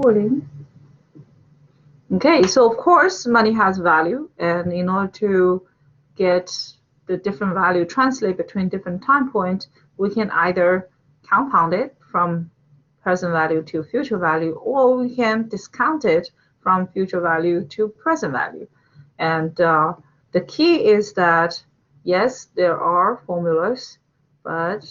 recording. Okay, so of course money has value, and in order to get the different value translate between different time points, we can either compound it from present value to future value, or we can discount it from future value to present value. And the key is that, yes, there are formulas, but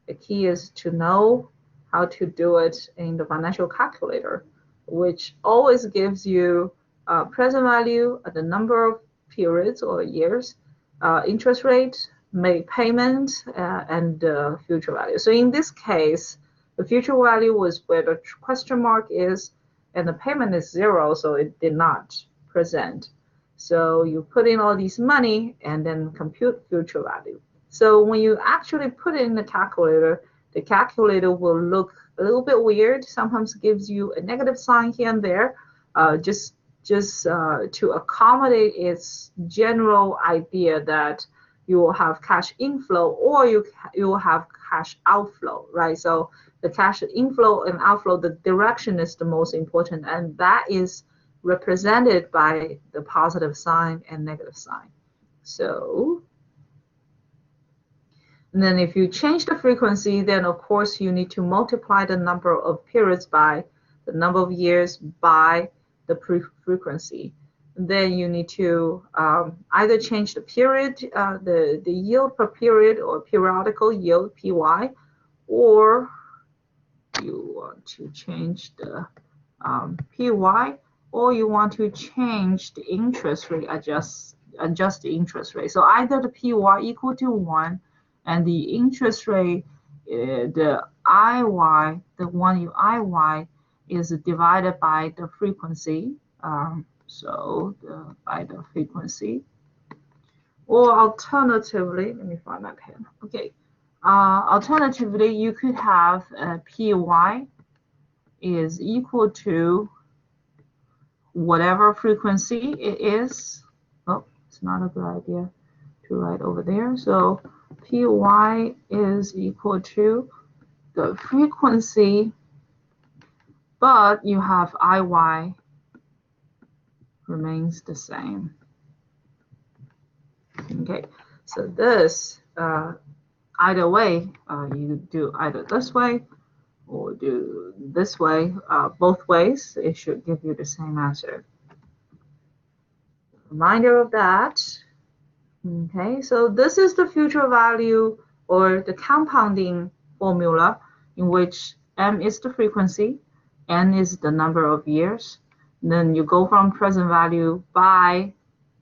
the key is to know how to do it in the financial calculator, which always gives you present value, the number of periods or years, interest rate, made payment, and future value. So in this case, the future value was where the question mark is, and the payment is 0, so it did not present. So you put in all these money and then compute future value. So when you actually put it in the calculator will look a little bit weird. Sometimes gives you a negative sign here and there, just to accommodate its general idea that you will have cash inflow or you will have cash outflow, right? So the cash inflow and outflow, the direction is the most important, and that is represented by the positive sign and negative sign. So, and then if you change the frequency, then of course you need to multiply the number of periods by the number of years by the frequency. And then you need to either change the period, the yield per period, or periodical yield, PY, or you want to change the PY, or you want to change the interest rate, adjust the interest rate. So either the PY equal to 1 and the interest rate, the IY, the 1 IY is divided by the frequency. By the frequency. Or alternatively, let me find my pen. Okay. Alternatively, you could have PY is equal to whatever frequency it is. Oh, it's not a good idea to write over there. So PY is equal to the frequency, but you have IY remains the same. Okay, so this, either way, you do either this way or do this way, both ways, it should give you the same answer. Reminder of that. Okay, so this is the future value or the compounding formula in which M is the frequency, N is the number of years. And then you go from present value by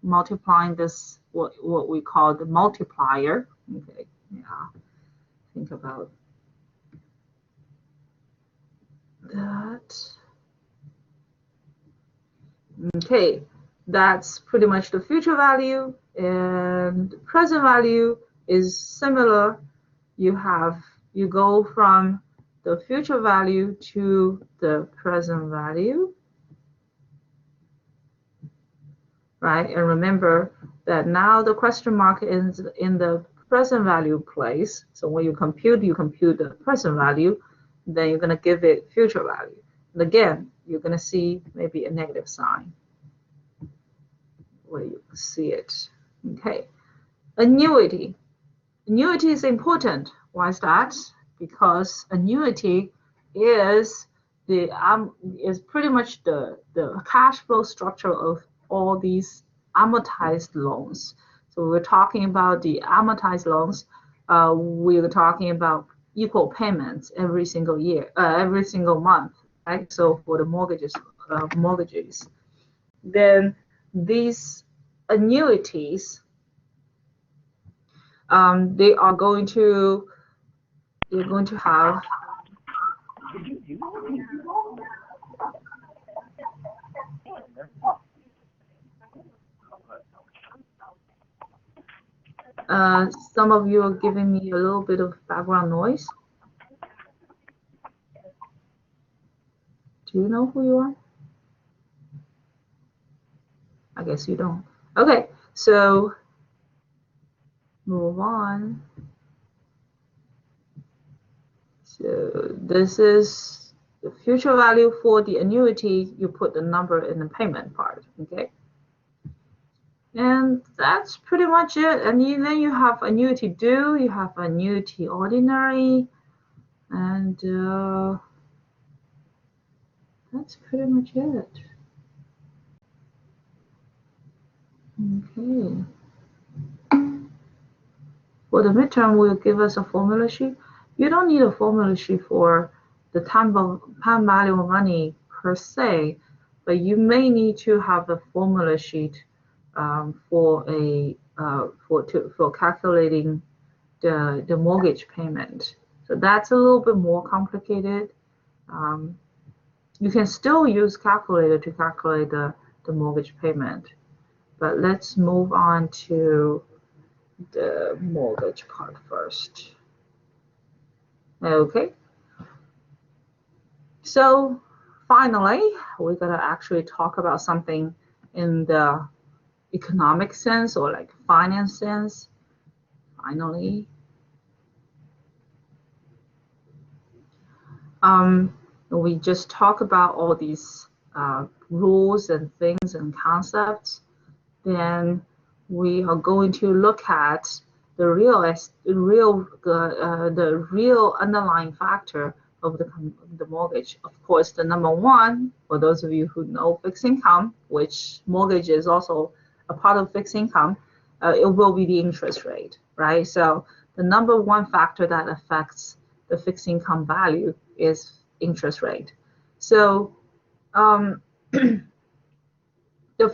multiplying this, what we call the multiplier. Okay, yeah, think about that. Okay, that's pretty much the future value, and present value is similar. You go from the future value to the present value, right? And remember that now the question mark is in the present value place. So when you compute the present value, then you're going to give it future value. And again, you're going to see maybe a negative sign where you see it. Okay, annuity. Annuity is important. Why is that? Because annuity is pretty much the cash flow structure of all these amortized loans. So we're talking about the amortized loans. We're talking about equal payments every single year, every single month, right? So for the mortgages, then these annuities, they are going to, you're going to have some of you are giving me a little bit of background noise. Do you know who you are? I guess you don't. Okay, so move on. So this is The future value for the annuity, you put the number in the payment part, okay? And that's pretty much it. And then you have annuity due, you have annuity ordinary, and that's pretty much it. Okay. For the midterm, will give us a formula sheet. You don't need a formula sheet for the time value of money per se, but you may need to have a formula sheet for calculating the mortgage payment. So that's a little bit more complicated. You can still use calculator to calculate the mortgage payment, but let's move on to the mortgage part first. Okay. So finally, we're gonna actually talk about something in the economic sense or like finance sense. Finally. We just talk about all these rules and things and concepts. Then we are going to look at the real underlying factor of the mortgage. Of course, the number one, for those of you who know fixed income, which mortgage is also a part of fixed income, it will be the interest rate, right? So the number one factor that affects the fixed income value is interest rate. So the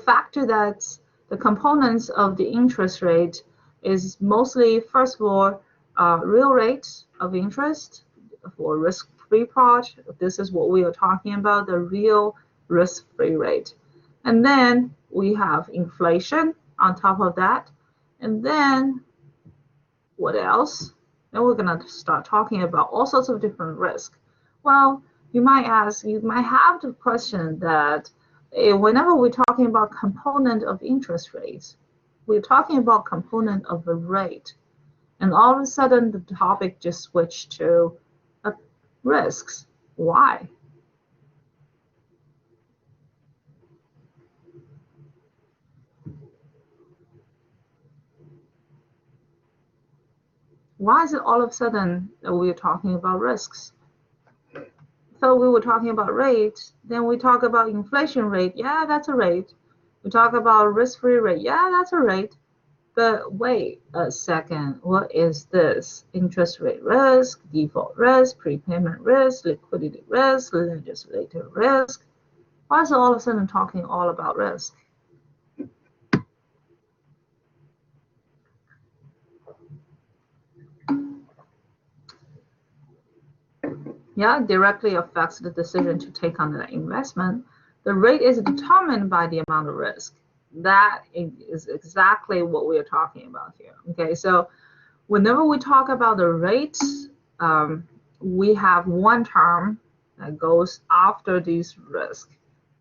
factor that's the components of the interest rate is mostly, first of all, real rate of interest for risk-free part. This is what we are talking about, the real risk-free rate. And then we have inflation on top of that. And then what else? Then we're going to start talking about all sorts of different risks. Well, you might have the question that whenever we're talking about component of interest rates, we're talking about component of the rate. And all of a sudden, the topic just switched to risks. Why? Why is it all of a sudden that we're talking about risks? So we were talking about rates, then we talk about inflation rate. Yeah, that's a rate. We talk about risk-free rate. Yeah, that's a rate. But wait a second, what is this? Interest rate risk, default risk, prepayment risk, liquidity risk, legislative risk. Why is it all of a sudden talking all about risk? Yeah, directly affects the decision to take on the investment. The rate is determined by the amount of risk. That is exactly what we are talking about here. Okay, so whenever we talk about the rates, we have one term that goes after these risks.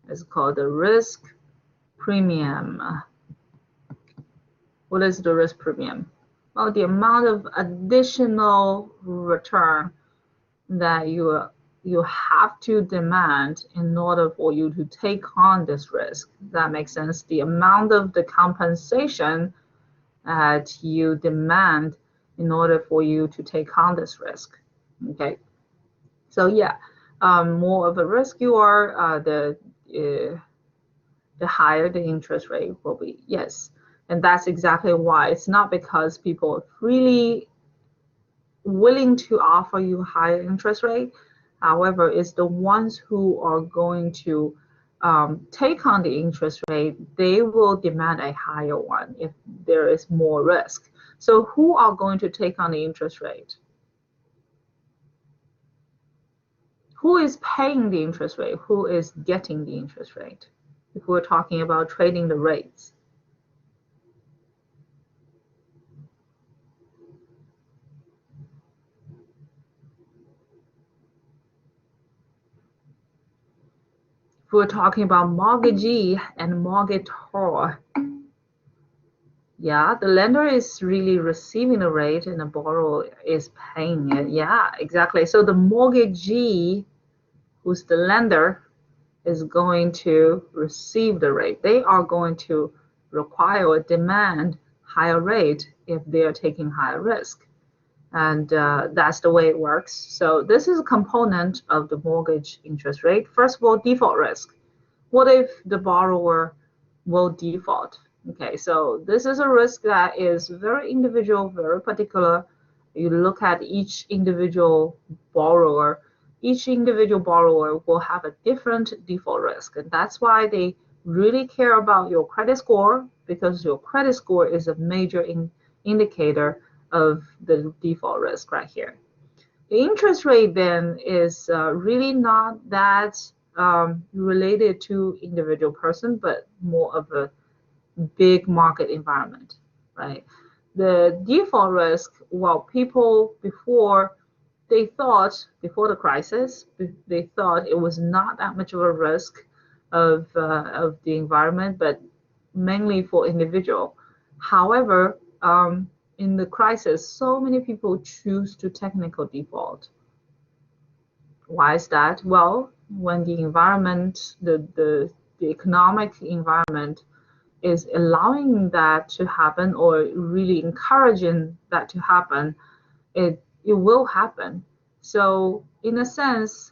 It's called the risk premium. What is the risk premium? Well, the amount of additional return that you have to demand in order for you to take on this risk. That makes sense. The amount of the compensation that you demand in order for you to take on this risk. Okay. So yeah, more of a risk you are, the higher the interest rate will be. Yes, and that's exactly why. It's not because people are really willing to offer you higher interest rate. However, it's the ones who are going to take on the interest rate, they will demand a higher one if there is more risk. So who are going to take on the interest rate? Who is paying the interest rate? Who is getting the interest rate? If we're talking about trading the rates. If we're talking about mortgagee and mortgagor, yeah, the lender is really receiving the rate and the borrower is paying it. Yeah, exactly. So the mortgagee, who's the lender, is going to receive the rate. They are going to require or demand higher rate if they are taking higher risk. And that's the way it works. So this is a component of the mortgage interest rate. First of all, default risk. What if the borrower will default? Okay, so this is a risk that is very individual, very particular. You look at each individual borrower. Each individual borrower will have a different default risk, and that's why they really care about your credit score, because your credit score is a major indicator of the default risk right here. The interest rate then is really not that related to individual person, but more of a big market environment, right? The default risk, well, people before the crisis, they thought it was not that much of a risk of the environment, but mainly for individual. However, in the crisis, so many people choose to technical default. Why is that? Well, when the environment, the economic environment is allowing that to happen or really encouraging that to happen, it will happen. So in a sense,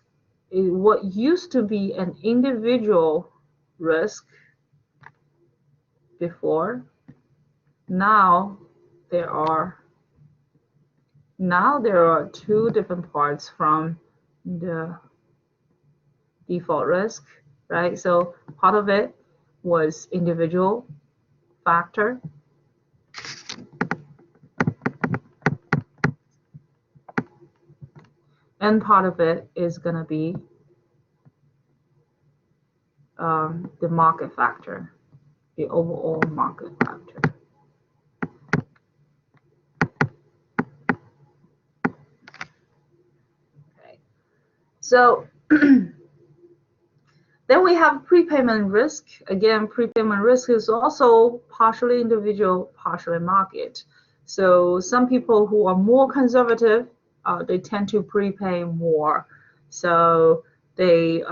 what used to be an individual risk before, now there are two different parts from the default risk, right? So part of it was individual factor, and part of it is going to be the market factor, the overall market factor. Okay, so then we have prepayment risk. Again, prepayment risk is also partially individual, partially market. So some people who are more conservative, they tend to prepay more. So they,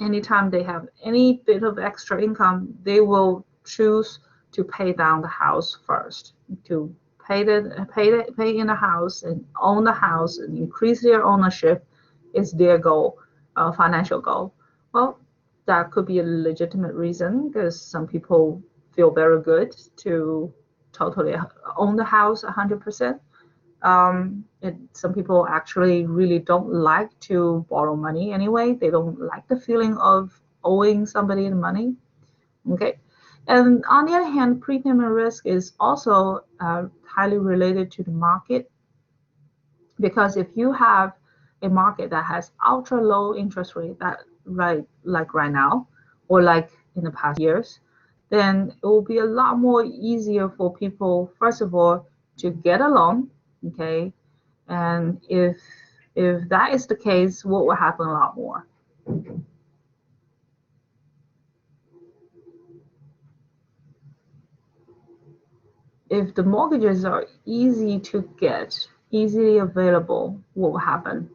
anytime they have any bit of extra income, they will choose to pay down the house first, to pay in the house and own the house and increase their ownership is their goal, financial goal. Well, that could be a legitimate reason, because some people feel very good to totally own the house 100%. Some people actually really don't like to borrow money anyway. They don't like the feeling of owing somebody the money. Okay. And on the other hand, prepayment risk is also highly related to the market, because if you have a market that has ultra low interest rate, like right now, or like in the past years, then it will be a lot more easier for people, first of all, to get a loan. Okay, and if that is the case, what will happen a lot more? If the mortgages are easy to get, easily available, what will happen?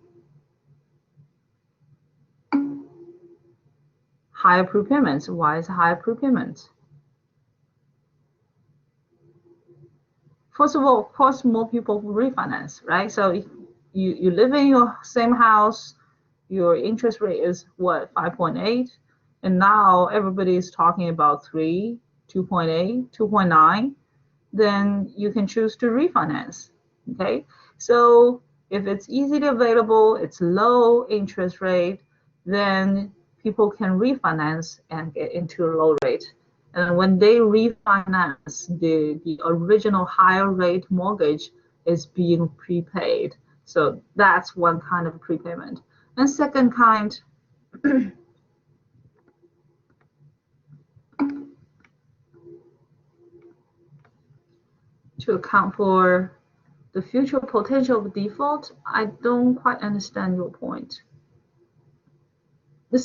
Higher prepayments. Why is higher prepayments? First of all, of course, more people refinance, right? So if you live in your same house, your interest rate is what, 5.8, and now everybody is talking about 3, 2.8, 2.9, then you can choose to refinance. Okay, so if it's easily available, it's low interest rate, then people can refinance and get into a low rate. And when they refinance, the original higher rate mortgage is being prepaid. So that's one kind of prepayment. And second kind, to account for the future potential of default, I don't quite understand your point. The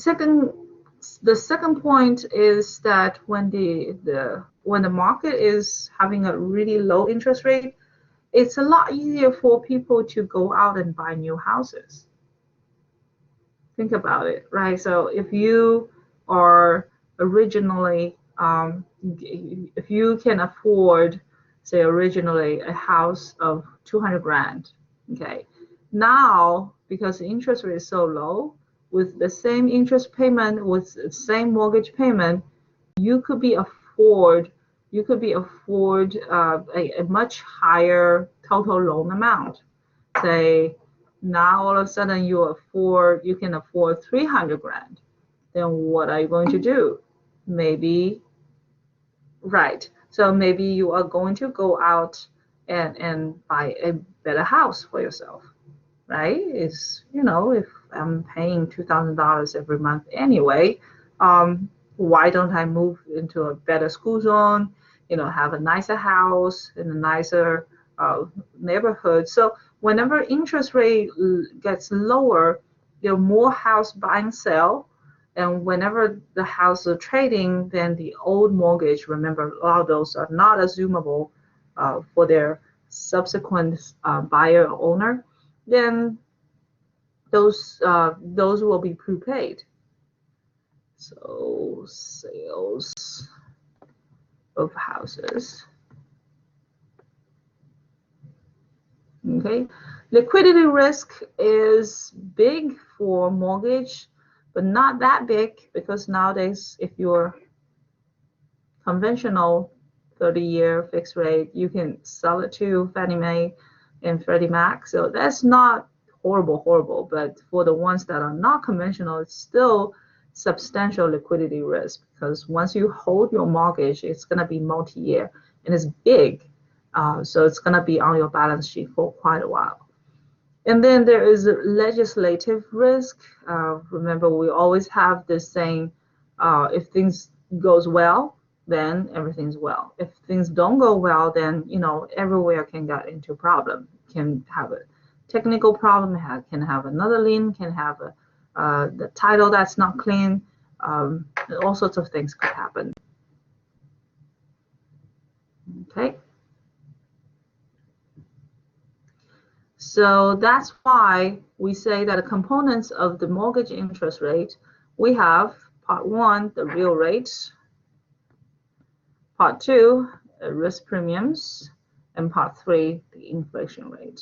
second point is that when the market is having a really low interest rate, it's a lot easier for people to go out and buy new houses. Think about it, right? So if you are originally, if you can afford, say, originally a house of 200 grand, okay, now because the interest rate is so low, with the same interest payment, with the same mortgage payment, you could be afford, you could be afford a much higher total loan amount. Say now all of a sudden you can afford 300 grand. Then what are you going to do? Maybe, right. So maybe you are going to go out and buy a better house for yourself, right? It's, if I'm paying $2,000 every month anyway, why don't I move into a better school zone, have a nicer house in a nicer neighborhood? So whenever interest rate gets lower, there are more house buy and sell. And whenever the house is trading, then the old mortgage, remember, a lot of those are not assumable for their subsequent buyer or owner, then those will be prepaid. So sales of houses. Okay, liquidity risk is big for mortgage, but not that big because nowadays if you're conventional 30-year fixed rate, you can sell it to Fannie Mae and Freddie Mac. So that's not horrible, but for the ones that are not conventional, it's still substantial liquidity risk because once you hold your mortgage, it's going to be multi-year and it's big. So it's going to be on your balance sheet for quite a while. And then there is legislative risk. Remember, we always have this saying, if things goes well, then everything's well. If things don't go well, then everywhere can get into problem. Can have a technical problem, can have another lien, can have the title that's not clean. All sorts of things could happen. Okay. So that's why we say that the components of the mortgage interest rate, we have part one, the real rate, part two, risk premiums, and part three, the inflation rate.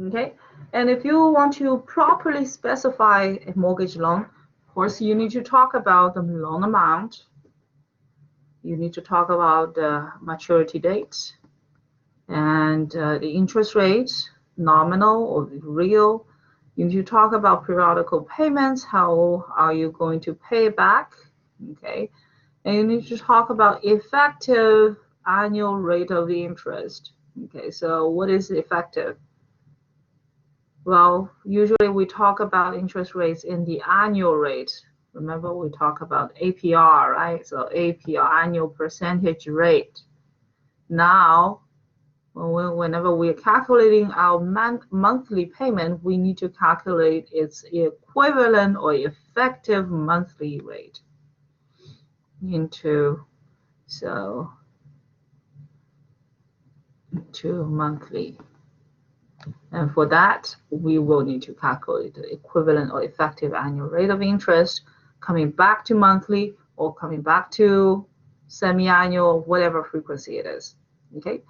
Okay, and if you want to properly specify a mortgage loan, of course, you need to talk about the loan amount. You need to talk about the maturity date and the interest rate, nominal or real. You need to talk about periodical payments. How are you going to pay back? Okay, and you need to talk about effective annual rate of interest. Okay, so what is effective? Well, usually we talk about interest rates in the annual rate. Remember, we talk about APR, right? So APR, annual percentage rate. Now, whenever we're calculating our monthly payment, we need to calculate its equivalent or effective monthly rate into monthly. And for that, we will need to calculate the equivalent or effective annual rate of interest coming back to monthly or coming back to semi-annual, whatever frequency it is. Okay.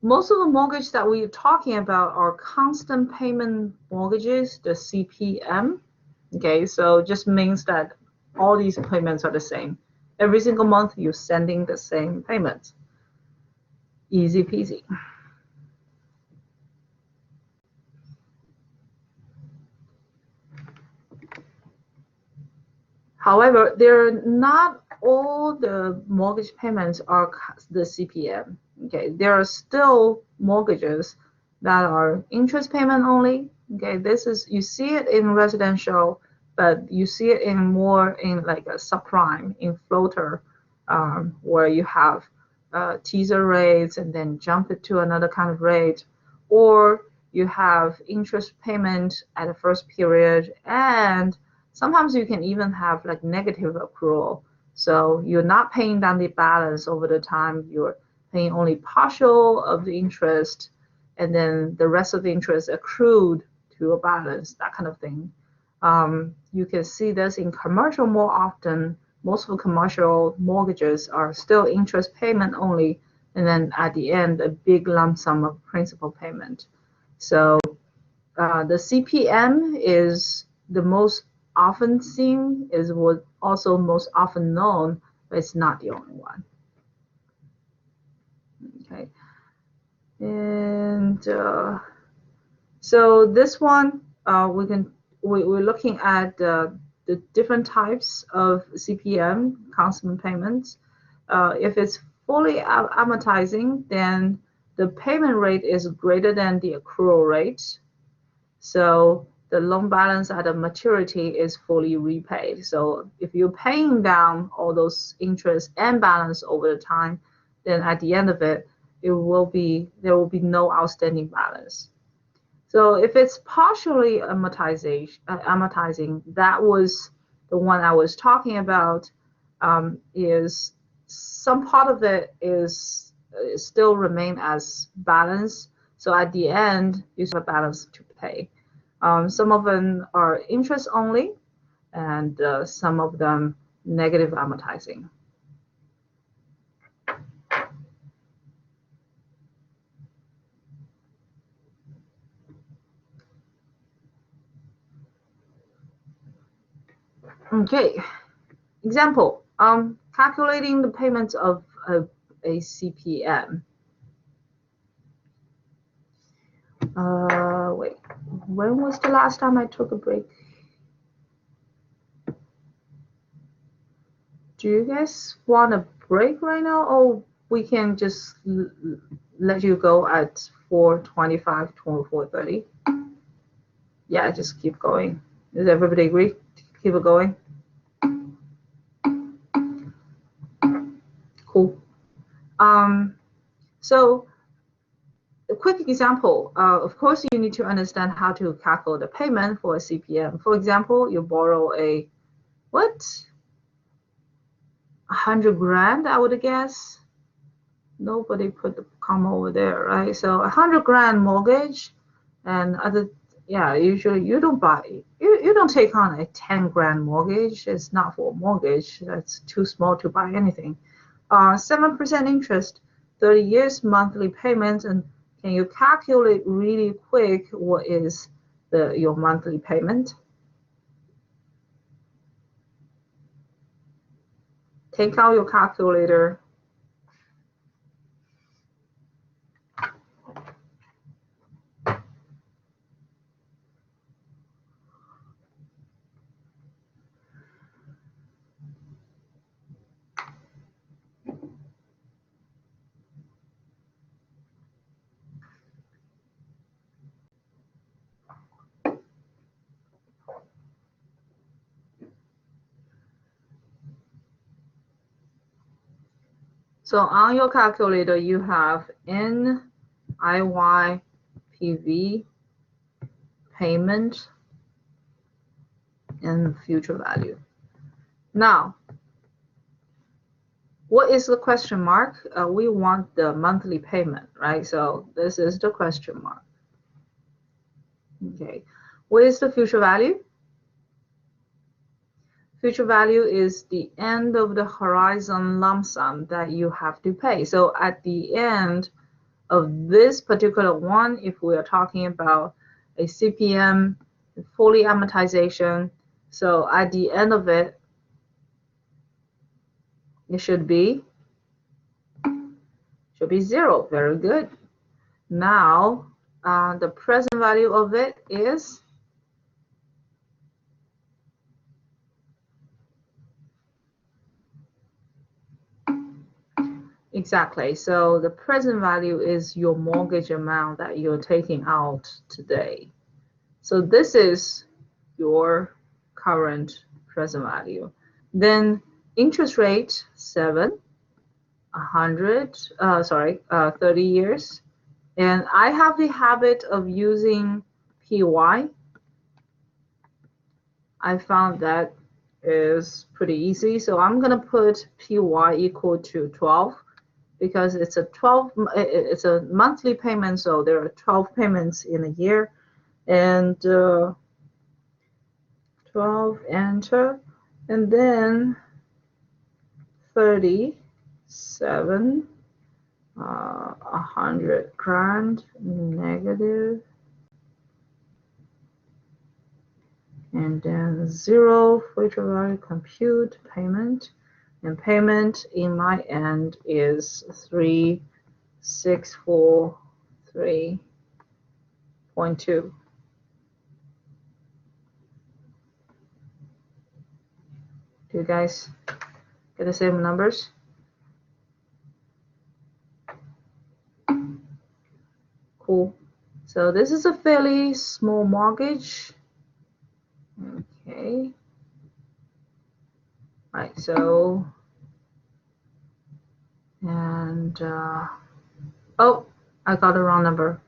Most of the mortgages that we're talking about are constant payment mortgages, the CPM. Okay, so it just means that all these payments are the same. Every single month, you're sending the same payments. Easy peasy. However, not all the mortgage payments are the CPM. Okay, there are still mortgages that are interest payment only. Okay, you see it in residential, but you see it more in like a subprime, in floater, where you have teaser rates and then jump it to another kind of rate, or you have interest payment at the first period, and sometimes you can even have like negative accrual. So you're not paying down the balance over the time. You're paying only partial of the interest, and then the rest of the interest accrued to a balance, that kind of thing. You can see this in commercial more often. Most of commercial mortgages are still interest payment only, and then at the end, a big lump sum of principal payment. So the CPM is the most often seen, is what also most often known, but it's not the only one. Okay, and so this one we're looking at the different types of CPM, consummate payments. If it's fully amortizing, then the payment rate is greater than the accrual rate. So the loan balance at a maturity is fully repaid. So if you're paying down all those interest and balance over the time, then at the end of it, there will be no outstanding balance. So if it's partially amortizing, that was the one I was talking about. Is some part of it is still remain as balance. So at the end, you have a balance to pay. Some of them are interest only, and some of them negative amortizing. Okay, example, calculating the payments of a CPM. Wait, when was the last time I took a break? Do you guys want a break right now, or we can just let you go at 4:25 to 4:30? Yeah, just keep going. Does everybody agree? Keep it going? Cool. So a quick example, of course, you need to understand how to calculate the payment for a CPM. For example, you borrow a, what? 100 grand, I would guess. Nobody put the comma over there, right? So 100 grand mortgage, and other, yeah, usually you don't take on a 10 grand mortgage. It's not for a mortgage. That's too small to buy anything. 7% interest, 30 years monthly payments, and can you calculate really quick what is your monthly payment? Take out your calculator. So on your calculator, you have NIYPV, payment, and future value. Now, what is the question mark? We want the monthly payment, right? So this is the question mark. Okay, what is the future value? Future value is the end of the horizon lump sum that you have to pay. So at the end of this particular one, if we are talking about a CPM, fully amortization, so at the end of it, it should be zero. Very good. Now, the present value of it is exactly. So the present value is your mortgage amount that you're taking out today. So this is your current present value. Then interest rate 7, 30 years. And I have the habit of using PY. I found that is pretty easy. So I'm going to put PY equal to 12. because it's a monthly payment, so there are 12 payments in a year, and 12, enter, and then 37, 100 grand negative, and then 0 future value compute payment, and payment in my end is 3643.2. Do you guys get the same numbers? Cool. So this is a fairly small mortgage. Okay. Right, so, and, oh, I got the wrong number.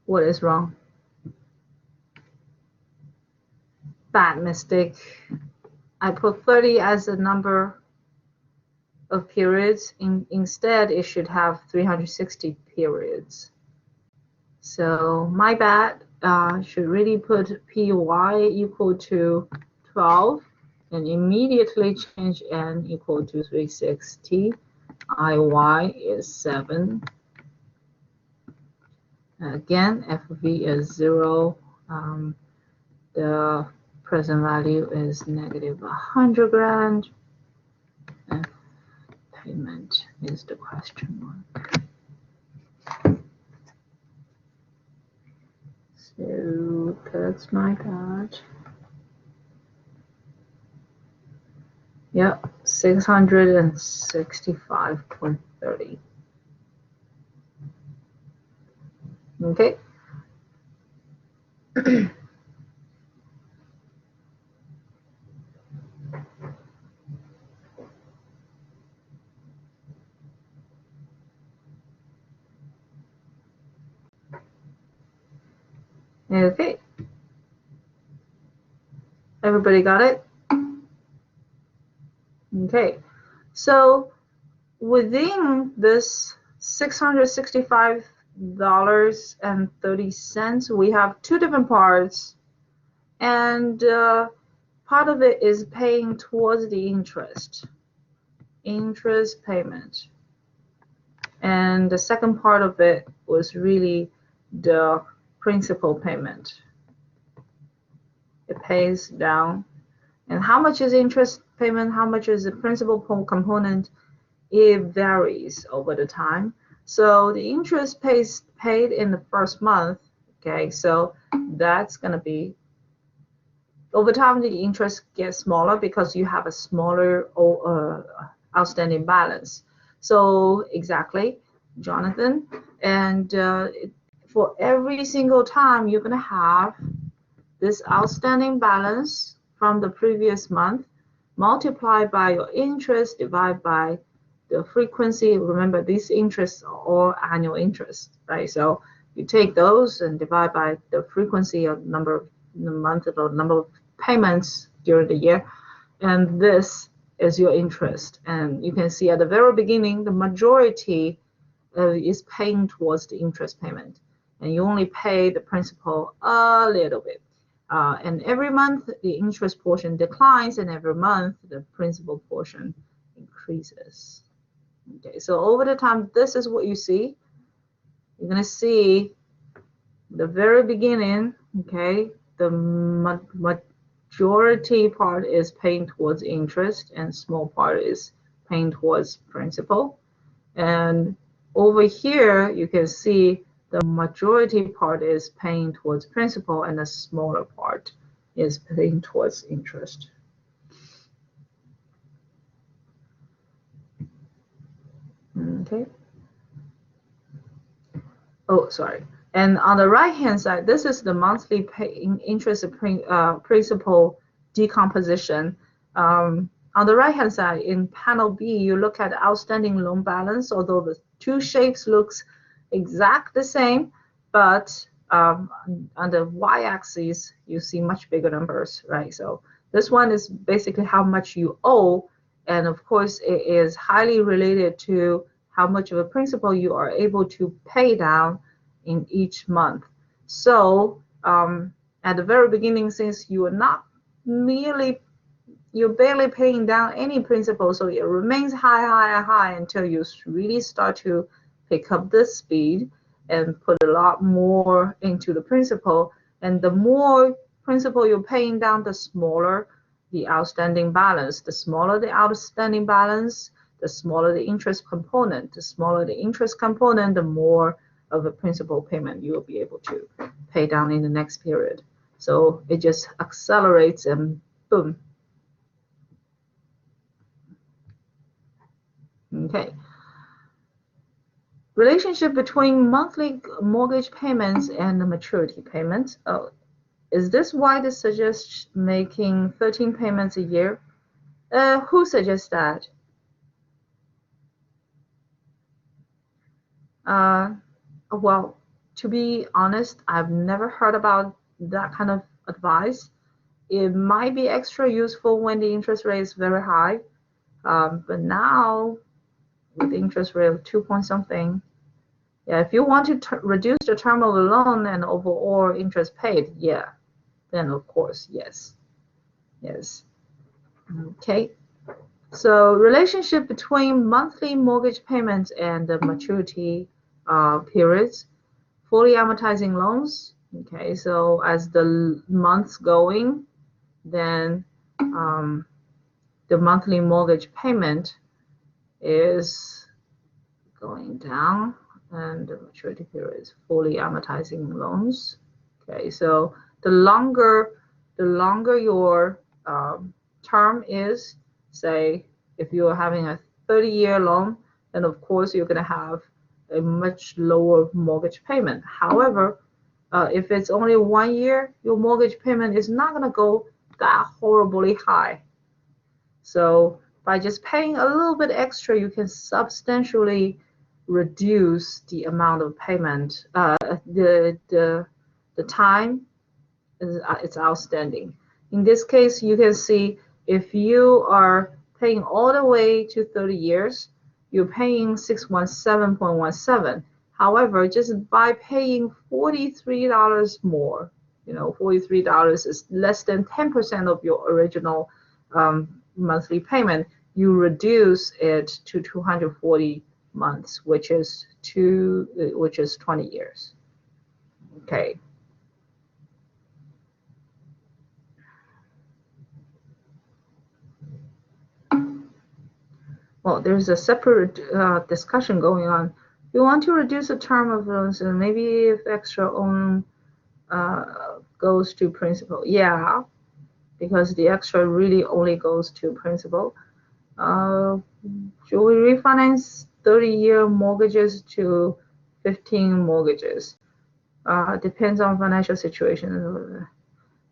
What is wrong? Bad mistake. I put 30 as a number of periods. Instead, it should have 360 periods. So my bad. Should really put PY equal to 12 and immediately change N equal to 360. IY is 7. Again, FV is 0. The present value is negative 100 grand. And payment is the question mark. So that's my bad. Yep, 665.30. Okay. Okay. Everybody got it? Okay. So within this $665.30, we have two different parts, and part of it is paying towards the interest payment, and the second part of it was really the principal payment. It pays down, and how much is interest payment, how much is the principal component, it varies over the time. So the interest paid in the first month, okay, so that's going to be, over time the interest gets smaller because you have a smaller outstanding balance. So exactly, Jonathan, and for every single time you're going to have this outstanding balance from the previous month multiplied by your interest divided by the frequency. Remember, these interests are all annual interest, right? So you take those and divide by the frequency of number of the month or number of payments during the year, and this is your interest. And you can see at the very beginning, the majority is paying towards the interest payment, and you only pay the principal a little bit. And every month, the interest portion declines, and every month, the principal portion increases. Okay, so over the time, this is what you see. You're going to see the very beginning, okay, the majority part is paying towards interest, and small part is paying towards principal. And over here, you can see the majority part is paying towards principal, and the smaller part is paying towards interest. Okay. Oh, sorry. And on the right-hand side, this is the monthly interest principal decomposition. On the right-hand side, in panel B, you look at outstanding loan balance, although the two shapes looks exact the same, but on the y-axis, you see much bigger numbers, right? So this one is basically how much you owe, And of course, it is highly related to how much of a principal you are able to pay down in each month. So at the very beginning, since you are not merely, you're barely paying down any principal, so it remains high until you really start to pick up the speed and put a lot more into the principal. And the more principal you're paying down, the smaller the outstanding balance. The smaller the outstanding balance, the smaller the interest component. The smaller the interest component, the more of a principal payment you will be able to pay down in the next period. So it just accelerates and boom. Okay. Relationship between monthly mortgage payments and the maturity payments. Oh, is this why they suggest making 13 payments a year? Who suggests that? Well, to be honest, I've never heard about that kind of advice. It might be extra useful when the interest rate is very high, but now with the interest rate of 2 point something, yeah, if you want to reduce the term of the loan and overall interest paid, yeah, then of course, yes, yes. Okay, so relationship between monthly mortgage payments and the maturity periods, fully amortizing loans. Okay, so as the months going, then the monthly mortgage payment is going down and the maturity period is fully amortizing loans. Okay, so the longer your term is, say if you're having a 30-year loan, then of course you're going to have a much lower mortgage payment. However, if it's only 1 year, your mortgage payment is not going to go that horribly high. So by just paying a little bit extra, you can substantially reduce the amount of payment. The time is it's outstanding. In this case, you can see if you are paying all the way to 30 years, you're paying 617.17. However, just by paying $43 more, $43 is less than 10% of your original monthly payment, you reduce it to 240 months, which is 20 years. Okay. Well, there's a separate discussion going on. You want to reduce the term of loans, and maybe if extra own goes to principal. Yeah, because the extra really only goes to principal. Should we refinance 30-year mortgages to 15 mortgages? Depends on financial situation.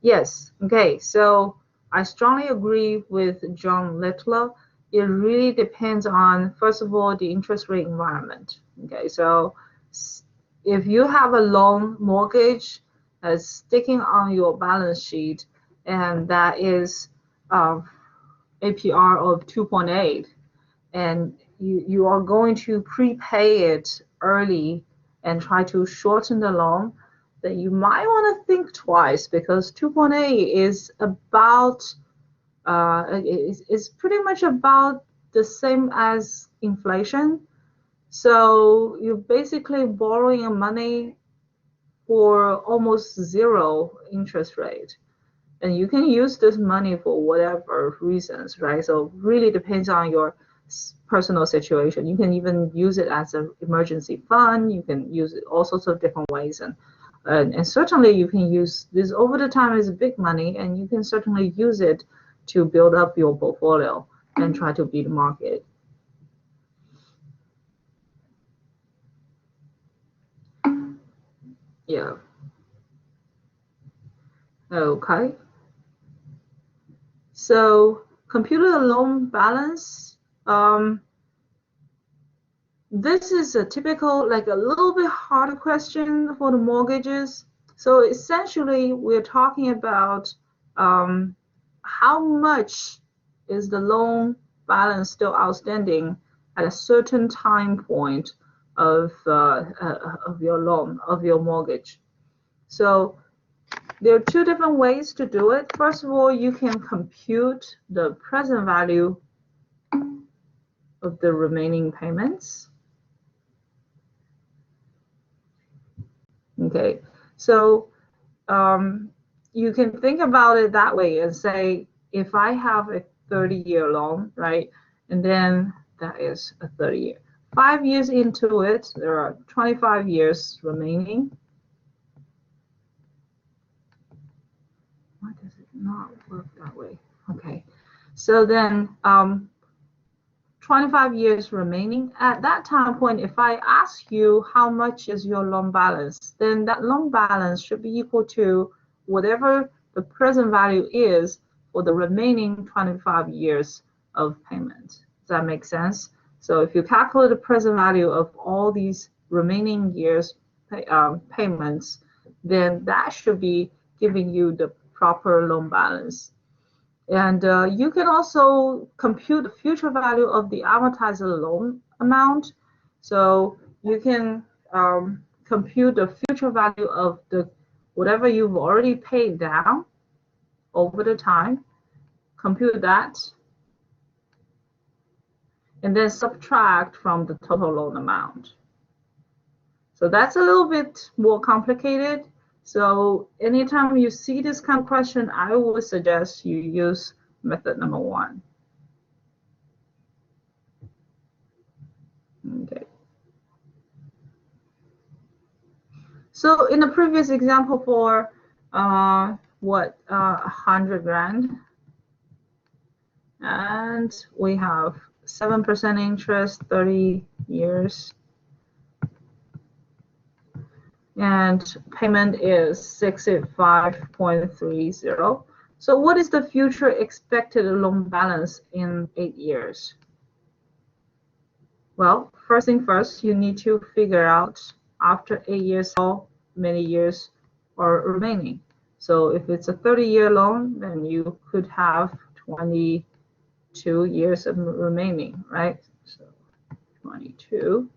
Yes, okay, so I strongly agree with John Littler. It really depends on, first of all, the interest rate environment. Okay, so if you have a loan mortgage that's sticking on your balance sheet and that is APR of 2.8, and you are going to prepay it early and try to shorten the loan, then you might want to think twice, because 2.8 is about is pretty much about the same as inflation. So you're basically borrowing money for almost zero interest rate, and you can use this money for whatever reasons, right? So really depends on your personal situation. You can even use it as an emergency fund. You can use it all sorts of different ways, and certainly you can use this over the time is big money, and you can certainly use it to build up your portfolio and try to beat the market. Yeah. Okay. So computer loan balance. This is a typical, like a little bit harder question for the mortgages. So essentially, we're talking about how much is the loan balance still outstanding at a certain time point of your loan, of your mortgage. So there are two different ways to do it. First of all, you can compute the present value of the remaining payments. Okay, so you can think about it that way and say, if I have a 30-year loan, right, and then that is a 30-year. 5 years into it, there are 25 years remaining. Why does it not work that way? Okay, so then 25 years remaining. At that time point, if I ask you how much is your loan balance, then that loan balance should be equal to whatever the present value is for the remaining 25 years of payment. Does that make sense? So if you calculate the present value of all these remaining years payments, then that should be giving you the proper loan balance. And you can also compute the future value of the amortized loan amount. So you can compute the future value of the whatever you've already paid down over the time, compute that, and then subtract from the total loan amount. So that's a little bit more complicated. So anytime you see this kind of question, I would suggest you use method number 1. Okay. So in the previous example for 100 grand, and we have 7% interest, 30 years, and payment is 685.30. So what is the future expected loan balance in 8 years? Well, first thing first, you need to figure out after 8 years how many years are remaining. So if it's a 30-year loan, then you could have 22 years of remaining, right? So 22.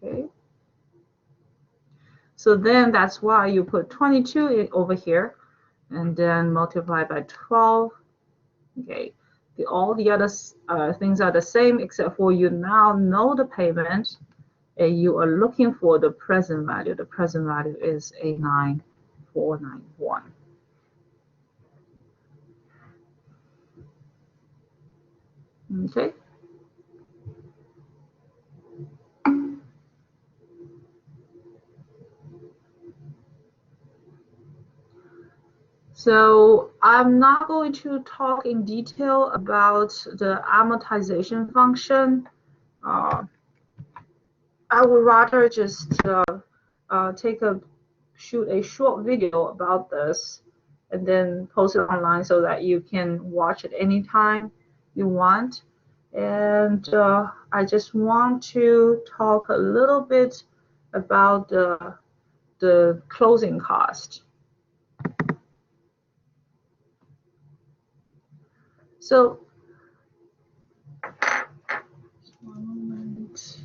Okay. So then that's why you put 22 over here and then multiply by 12. Okay. All the other things are the same except for you now know the payment and you are looking for the present value. The present value is 89491. Okay. So I'm not going to talk in detail about the amortization function. I would rather just shoot a short video about this and then post it online so that you can watch it anytime you want. And I just want to talk a little bit about the closing cost. So, one moment.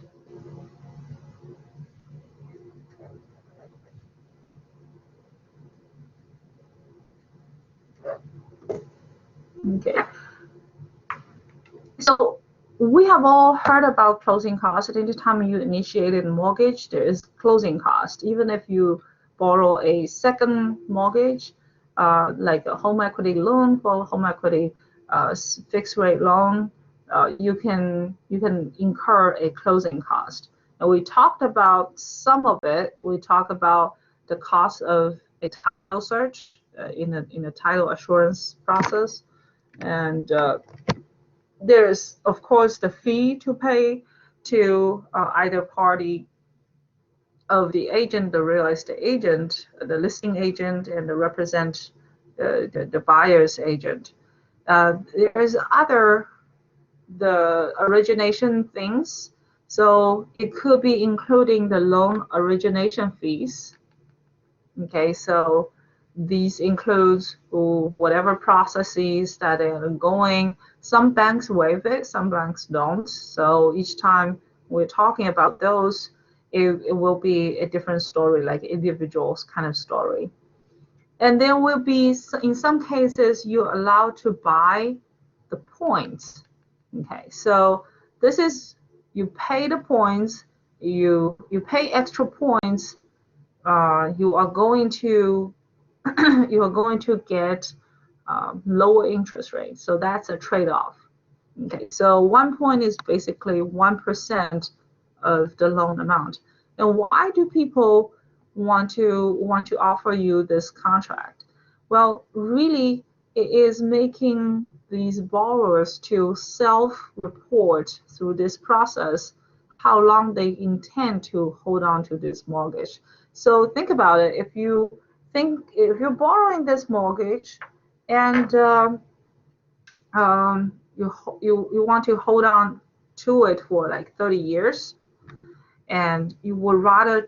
Okay. So we have all heard about closing costs. At any time you initiated a mortgage, there is closing cost. Even if you borrow a second mortgage, like a home equity loan for home equity fixed rate loan, you can incur a closing cost. And we talked about some of it. We talked about the cost of a title search in a title assurance process, and there's of course the fee to pay to either party of the agent, the real estate agent, the listing agent, and the buyer's agent. There's the origination things. So it could be including the loan origination fees. Okay, so these includes whatever processes that are going. Some banks waive it, some banks don't. So each time we're talking about those, it will be a different story, like individuals kind of story. And there will be, in some cases, you're allowed to buy the points. Okay, so this is, you pay the points, you pay extra points, you are going to you are going to get lower interest rates. So that's a trade-off. Okay, so 1 point is basically 1% of the loan amount. And why do people want to offer you this contract? Well, really, it is making these borrowers to self-report through this process how long they intend to hold on to this mortgage. So think about it. If you're borrowing this mortgage and you want to hold on to it for like 30 years, and you would rather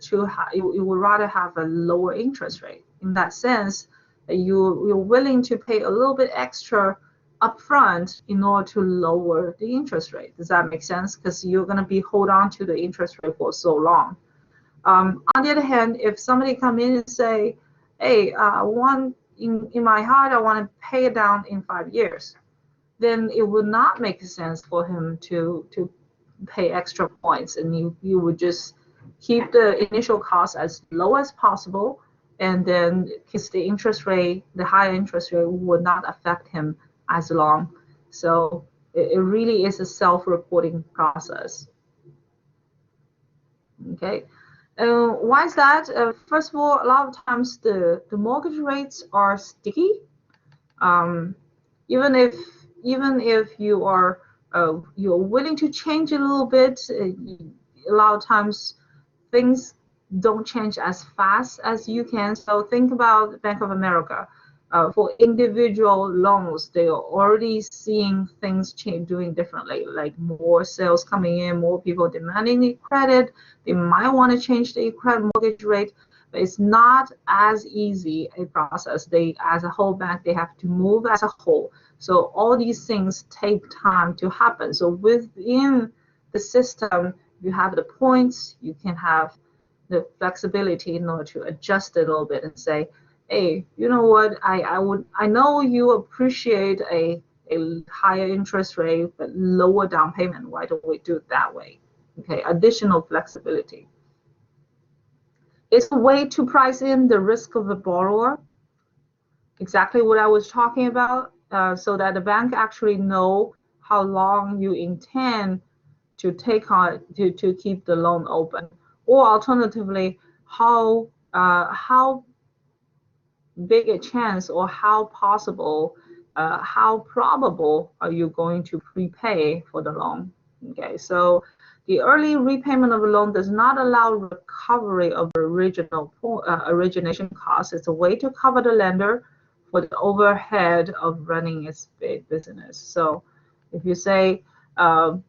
have a lower interest rate. In that sense, you're willing to pay a little bit extra upfront in order to lower the interest rate. Does that make sense? Because you're going to be hold on to the interest rate for so long. On the other hand, if somebody come in and say, hey, in my heart, I want to pay it down in 5 years, then it would not make sense for him to pay extra points, and you would just keep the initial cost as low as possible, and then because the higher interest rate would not affect him as long. So it really is a self-reporting process. Okay. Why is that? First of all, a lot of times the mortgage rates are sticky. Um, even if you are you're willing to change a little bit, a lot of times things don't change as fast as you can. So think about Bank of America. For individual loans, they are already seeing things doing differently, like more sales coming in, more people demanding the credit. They might want to change the credit mortgage rate, but it's not as easy a process. As a whole bank, they have to move as a whole. So all these things take time to happen. So within the system, you have the points, you can have the flexibility in order to adjust it a little bit and say, hey, you know what, I know you appreciate a higher interest rate but lower down payment. Why don't we do it that way? Okay, additional flexibility. It's a way to price in the risk of the borrower. Exactly what I was talking about, so that the bank actually know how long you intend to take on to keep the loan open, or alternatively, how big a chance or how possible, how probable are you going to prepay for the loan? Okay, so the early repayment of a loan does not allow recovery of the origination costs. It's a way to cover the lender for the overhead of running its big business. So if you say 1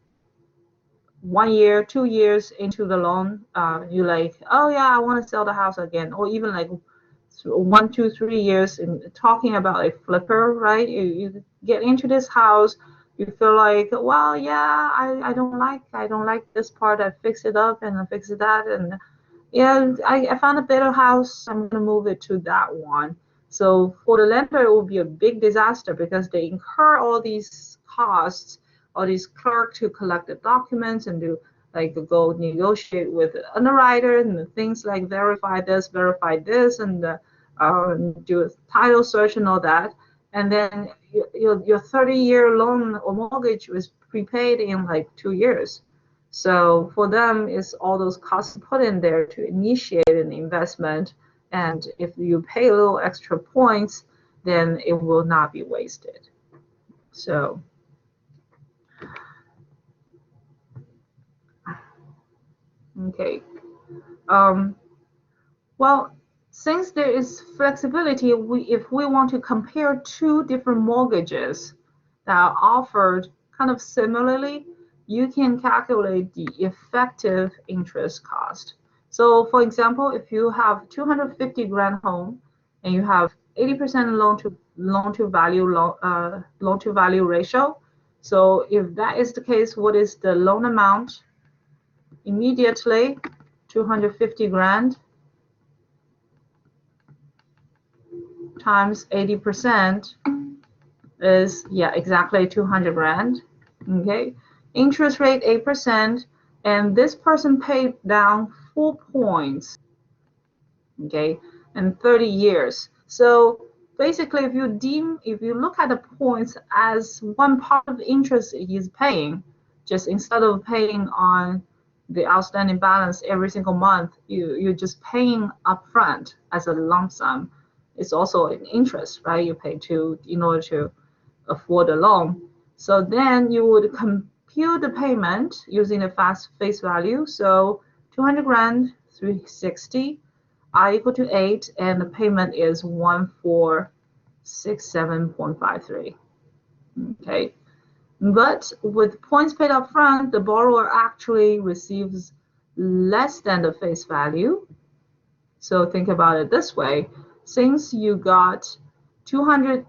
year, 2 years into the loan, you're like, oh yeah, I want to sell the house again, or even like 1, 2, 3 years in talking about a flipper, right? You get into this house, you feel like, well, yeah, I don't like this part. I fix it up and I fix it that, and yeah, I found a better house. I'm gonna move it to that one. So for the lender, it will be a big disaster because they incur all these costs, all these clerks to collect the documents and do like go negotiate with the underwriter and things like verify this, and do a title search and all that. And then your 30-year loan or mortgage was prepaid in like 2 years. So for them, it's all those costs put in there to initiate an investment. And if you pay a little extra points, then it will not be wasted. So, okay. Well, since there is flexibility, if we want to compare two different mortgages that are offered kind of similarly, you can calculate the effective interest cost. So for example, if you have 250 grand home and you have 80% loan to value ratio. So if that is the case, what is the loan amount? Immediately, 250 grand times 80% is, yeah, exactly 200 grand. Okay, interest rate 8%, and this person paid down 4 points, okay, in 30 years. So basically, if you look at the points as one part of the interest he's paying, just instead of paying on the outstanding balance every single month, you're just paying upfront as a lump sum. It's also an interest, right? You pay to in order to afford a loan. So then you would compute the payment using the fast face value. So 200 grand, 360, I equal to 8, and the payment is 1467.53. Okay. But with points paid up front, the borrower actually receives less than the face value. So think about it this way. Since you got 200,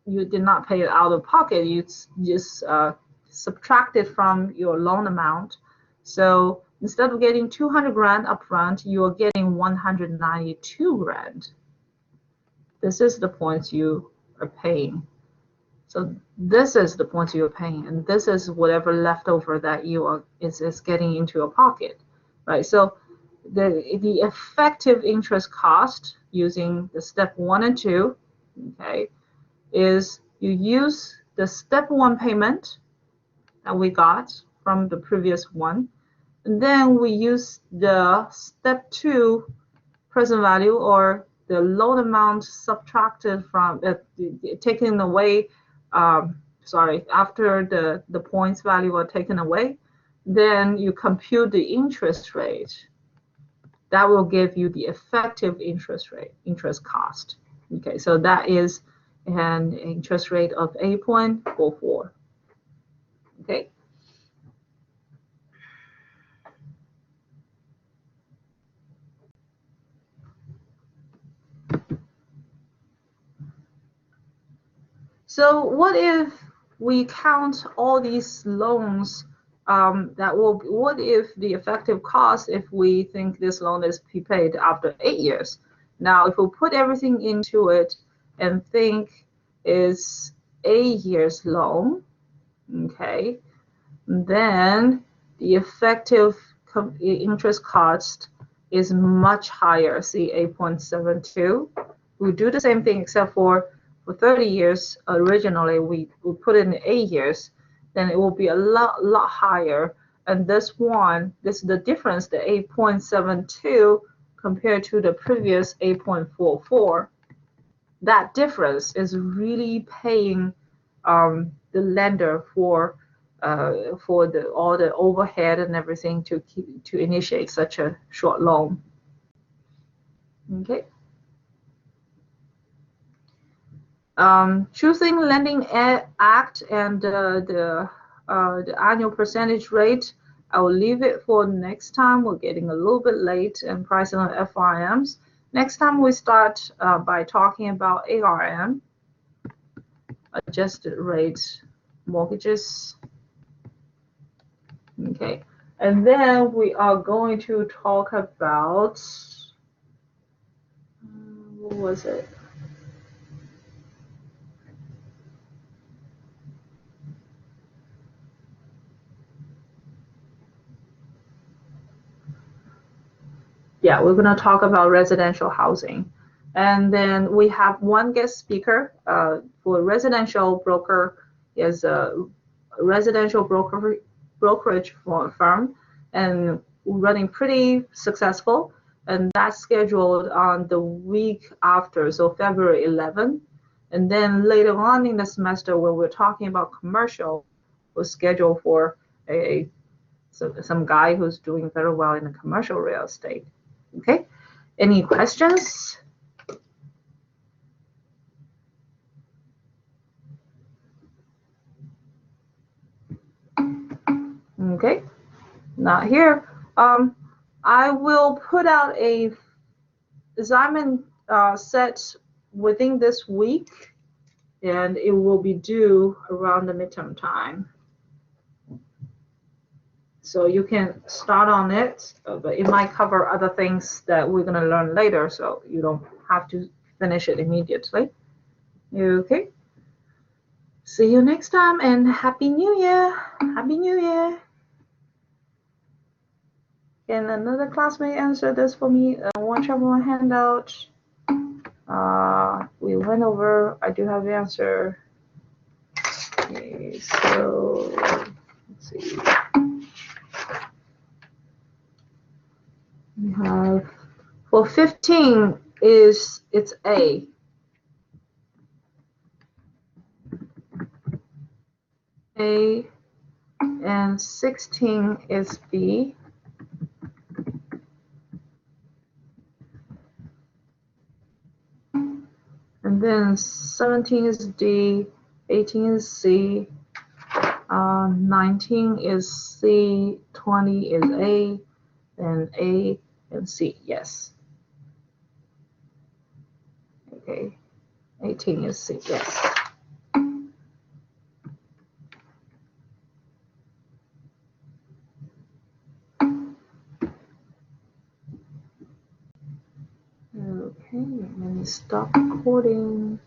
you did not pay it out of pocket, you just subtracted from your loan amount. So instead of getting 200 grand upfront, you are getting 192 grand. This is the points you are paying. So this is the points you're paying, and this is whatever leftover that you are is getting into your pocket, right? So the effective interest cost using the step 1 and 2, okay, is you use the step 1 payment that we got from the previous one, and then we use the step 2 present value, or the loan amount subtracted from taken away, after the points value are taken away, then you compute the interest rate. That will give you the effective interest cost. Okay, so that is an interest rate of 8.44. Okay. So what if we count all these loans what if the effective cost, if we think this loan is prepaid after 8 years? Now, if we put everything into it and think is 8 years loan, okay, then the effective interest cost is much higher, see 8.72. We do the same thing except for 30 years, originally we put in 8 years, then it will be a lot higher. And this is the difference, the 8.72 compared to the previous 8.44. That difference is really paying the lender for all the overhead and everything to initiate such a short loan. Okay. Choosing Lending Act and the annual percentage rate, I will leave it for next time. We're getting a little bit late in pricing on FRMs. Next time we start by talking about ARM, adjusted rate mortgages. Okay, and then we are going to talk about, what was it? Yeah, we're going to talk about residential housing. And then we have one guest speaker for residential broker, is a residential brokerage firm, and running pretty successful. And that's scheduled on the week after, so February 11. And then later on in the semester, when we're talking about commercial, we're scheduled for some guy who's doing very well in the commercial real estate. Okay, any questions? Okay, not here. I will put out a assignment set within this week, and it will be due around the midterm time. So you can start on it, but it might cover other things that we're going to learn later, so you don't have to finish it immediately. Okay. See you next time, and Happy New Year. Happy New Year. Can another classmate answer this for me? Watch out my handout. We went over. I do have the answer. Okay, so let's see. We have for 15 it's A. A, and 16 is B. And then 17 is D, 18 is C, 19 is C, 20 is A, and A and C, yes. Okay, 18 is C, yes. Okay, let me stop recording.